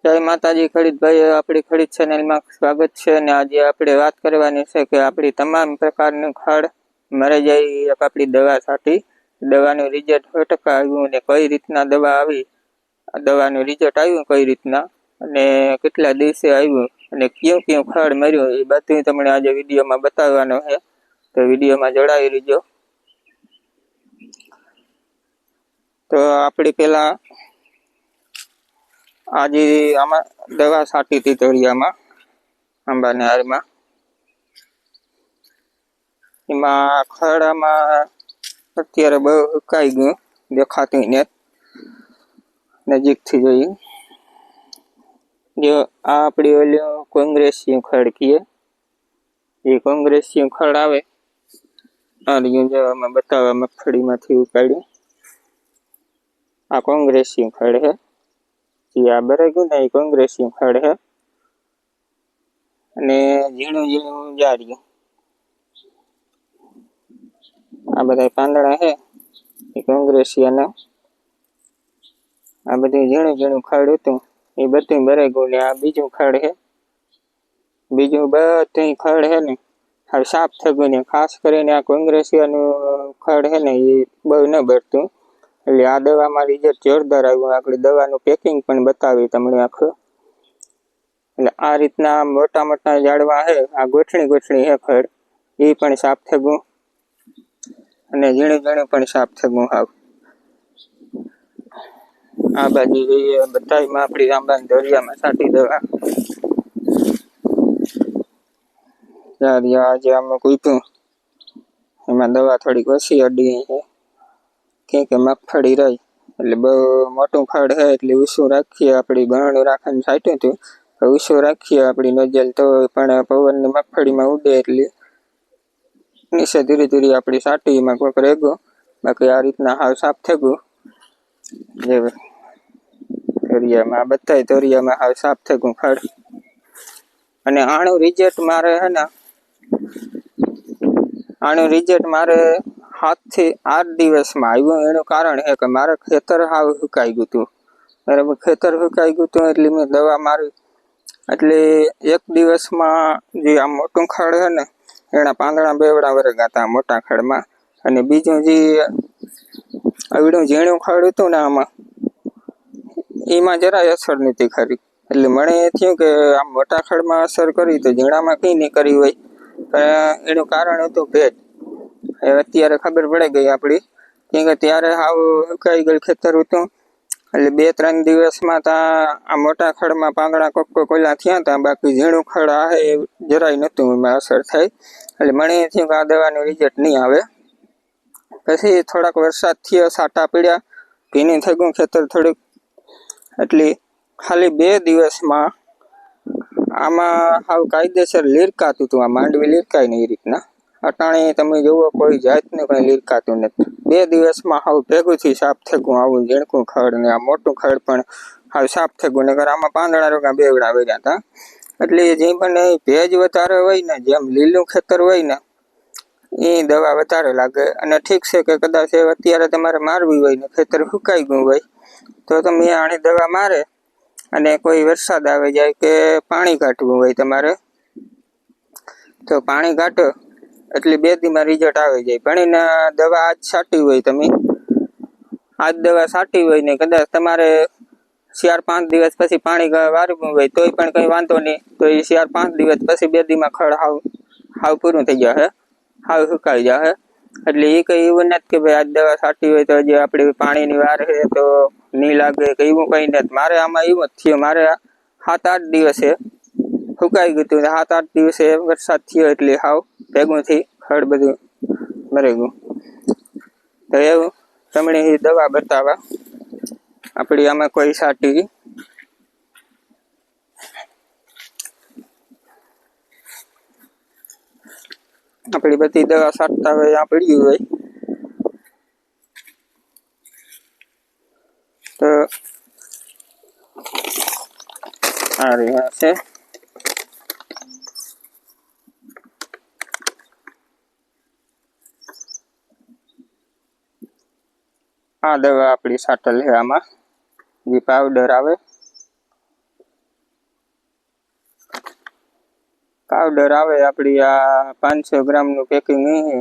જય માતાજી ખેડૂત ભાઈઓ, આપણી ખેડૂત ચેનલમાં સ્વાગત છે. અને આજે આપણે વાત કરવાની છે કે આપણી તમામ પ્રકારની ખડ મરી જાય આપણી દવા છાંટી, દવાનું રિઝલ્ટ 100% આવ્યું અને કઈ રીતના દવા આવી, દવાનું રિઝલ્ટ આવ્યું કઈ રીતના અને કેટલા દિવસે આવ્યું અને કયું કયું ખડ મર્યું એ બધું તમને આજે વિડીયોમાં બતાવવાનું છે. તો વિડીયોમાં જોડાવી રહેજો. તો આપણી પેલા આજે આમાં દવા છાંટી હતી તળિયામાં, આંબાની હારમાં. એમાં ખડામાં અત્યારે બહુ સુકાઈ ગયું, દેખાતું ને નજીકથી જોઈએ. જો આ આપણી ઓલી કોંગ્રેસી ખડ કીએ, એ કોંગ્રેસી ખડ આવે આ જો આમાં બતાવવા મગફળીમાંથી ઉપાડ્યું. આ કોંગ્રેસી ખડ હે, આ બરાબર ને, એ કોંગ્રેસી ખડ હે અને ઝીણું ઝીણું જાર્યું. આ બધા પાંદડા હે એ કોંગ્રેસિયાના. આ બધું ઝીણું ઝીણું ખડ હતું એ બધું બરાબર ને. આ બીજું ખડ હે, બીજું બધું ખડ હે ને હવે સાફ થઈ ગયું ને. ખાસ કરીને આ કોંગ્રેસિયાનું ખડ હે ને એ બહુ ન ભરતું, એટલે આ દવામાં રિઝલ્ટ જોરદાર આવ્યું. આપણે દવાનું પેકિંગ પણ બતાવી તમને આખું. એટલે આ રીતના મોટા મોટા ઝાડવા હે, આ ગોઠણી ગોઠણી હે ખડ, એ પણ સાફ થઈ ગયું અને ઝીણું ઝીણું પણ સાફ થઈ ગયું. હાવ આ બાજુ જોઈએ બધામાં આપણી આંબાની દરિયામાં છાંટી દવા. આજે આમાં કૂપ્યું એમાં દવા થોડીક ઓછી અડી છે કે મગફળી રહી, એટલે બહુ મોટું ખડ છે એટલે ઊંચું રાખીએ. આપણી ગણું રાખવાનું છાંટ્યું હતું, ઊંચું રાખીએ આપણી નજલ તો પણ પવનની મગફળીમાં ઉડે એટલે નીચે ધીરે ધીરે આપણી છાંટી એમાં કોઈક રેગો. બાકી આ રીતના હાવ સાફ થઈ ગયું. તોરિયામાં બધા તોરિયામાં હાવ સાફ થઈ ગયું ખડ. અને આનું રિઝલ્ટ મારે હે ને, આનું રિઝલ્ટ મારે 7 થી 8 દિવસમાં આવ્યું. એનું કારણ છે કે મારે ખેતર હાવ સુકાઈ ગયું હતું. બરાબર, ખેતર સુકાઈ ગયું હતું એટલે મેં દવા મારી. એટલે એક દિવસમાં જે આ મોટું ખડ છે ને એના પાંદડા બેવડા વરગા હતા મોટા ખડમાં. અને બીજું જે આવડું ઝીણું ખડ હતું ને આમાં, એમાં જરાય અસર નથી ખરી. એટલે મને એ થયું કે આમ મોટા ખડમાં અસર કરી તો ઝીણામાં કંઈ નહીં કરી હોય. એનું કારણ હતું ભેજ. અત્યારે ખબર પડે ગઈ આપણી, કેમ કે ત્યારે હાવ સુકાઈ ગયેલ ખેતર હતું. એટલે 2-3 દિવસમાં આ મોટા ખડમાં પાંદડા કોક ઓલા થયા હતા, બાકી ઝીણું ખડ આ એ જરાય નહોતું એમાં અસર થાય. એટલે મને એ થયું કે આ દવાનું રિઝલ્ટ નહીં આવે. પછી થોડાક વરસાદ થયો, છાંટા પડ્યા, ભીનું થઈ ગયું ખેતર થોડુંક. એટલે ખાલી 2 દિવસમાં આમાં હાવ કાયદેસર લીરકાતું હતું. આ માંડવી લીરકાય ને એ રીતના. અટાણે તમે જુઓ કોઈ જાતનું કંઈ લીરકાતું નથી. 2 દિવસમાં હાવ ભેગું થી સાફ થઈ ગયું. આવું ઝીણકું ખડ ને આ મોટું ખડ પણ હાવ સાફ થઈ ગયું. નકર આમાં પાંદડા રોગા બેવડા વર્યા હતા. એટલે જે પણ ભેજ વધારે હોય ને, જેમ લીલું ખેતર હોય ને એ દવા વધારે લાગે. અને ઠીક છે કે કદાચ અત્યારે તમારે મારવી હોય ને ખેતર સુકાઈ ગયું હોય તો તમે આની દવા મારે અને કોઈ વરસાદ આવી જાય કે પાણી કાઢવું હોય તમારે તો પાણી કાઢો એટલે 2 દીમાં રિઝલ્ટ આવી જાય. ભણીને દવા આજ છાંટી હોય, તમે આજ દવા છાંટી હોય ને કદાચ તમારે 4-5 દિવસ પછી પાણી વારવું હોય તોય પણ કંઈ વાંધો નહીં. તો એ 4-5 દિવસ પછી 2 દીમાં ખડ હાવ પૂરું થઈ જશે, હાવ સુકાઈ જશે. એટલે એ કંઈ એવું નથી કે ભાઈ આજ દવા છાંટી હોય તો હજી આપણે પાણીની વાર છે તો નહીં લાગે કે એવું કંઈ નથી. મારે આમાં એવું જ થયું. મારે 7-8 દિવસે સુકાઈ ગયું હતું. 7-8 દિવસે વરસાદ થયો એટલે હાવ ભેગું થી ખડ બધું મરી ગયું. તો એવું તમને એ દવા બતાવવા આપણી આમાં કોઈ છાંટી. આપણી બધી દવા છાંટતા હોય આ પડ્યું હોય તો આ રહ્યા છે. આ દવા આપણી છાંટેલ છે. આમાં જે પાવડર આવે પાવડર આવે આપણી આ 500 ગ્રામનું પેકિંગ છે.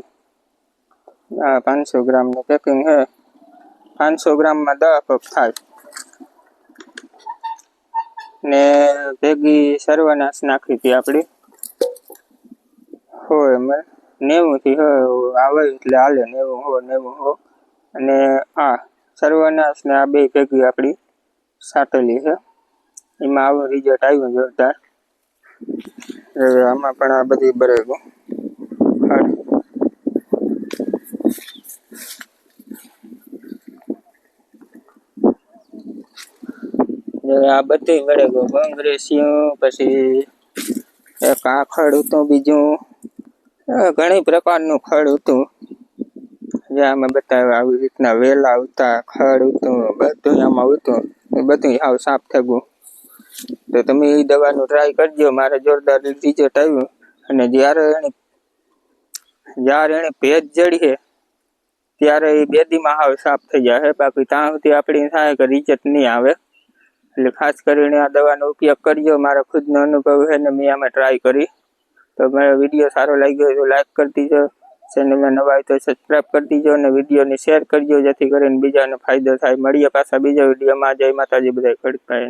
આ 500 ગ્રામનું પેકિંગ છે. 500 ગ્રામમાં 10 કપ થાય ને ભેગી સર્વનાશ નાખી હતી આપણી હોય 90 થી આવે એટલે હાલે 90 હો અને આ સર્વનાશ ને આ બે ભેગી આપણી સાટેલી છે. એમાં આવો રિઝલ્ટ આવ્યું જોરદાર. આમાં પણ આ બધી બરાબર આ બધી મળે ગયું કોંગ્રેસિયું, પછી એક આ ખડ હતું, બીજું ઘણી પ્રકારનું ખડ હતું જે અમે બતાવ્યા. આવી રીતના વેલા હતા, ખડ હતું, બધું આમાં હતું. એ બધું હાવ સાફ થઈ ગયું. તો તમે એ દવાનું ટ્રાય કરજો. મારે જોરદાર રિઝલ્ટ આવ્યું. અને જ્યારે એને ભેજ જડીએ ત્યારે એ બેદીમાં હાવ સાફ થઈ જાય. બાકી ત્યાં સુધી આપણી થાય કે રિઝલ્ટ નહીં આવે. એટલે ખાસ કરીને આ દવાનો ઉપયોગ કરજો. મારો ખુદનો અનુભવ છે ને મેં આમાં ટ્રાય કરી. તો મારો વિડીયો સારો લાગ્યો હોય તો લાઈક કરી દીજો. ચેનલમાં નવા હોય તો સબસ્ક્રાઈબ કરી દીજો અને વિડીયોને શેર કરજો જેથી કરીને બીજાને ફાયદો થાય. મળીએ પાછા બીજા વિડીયોમાં. જય માતાજી બધા ખડકાય.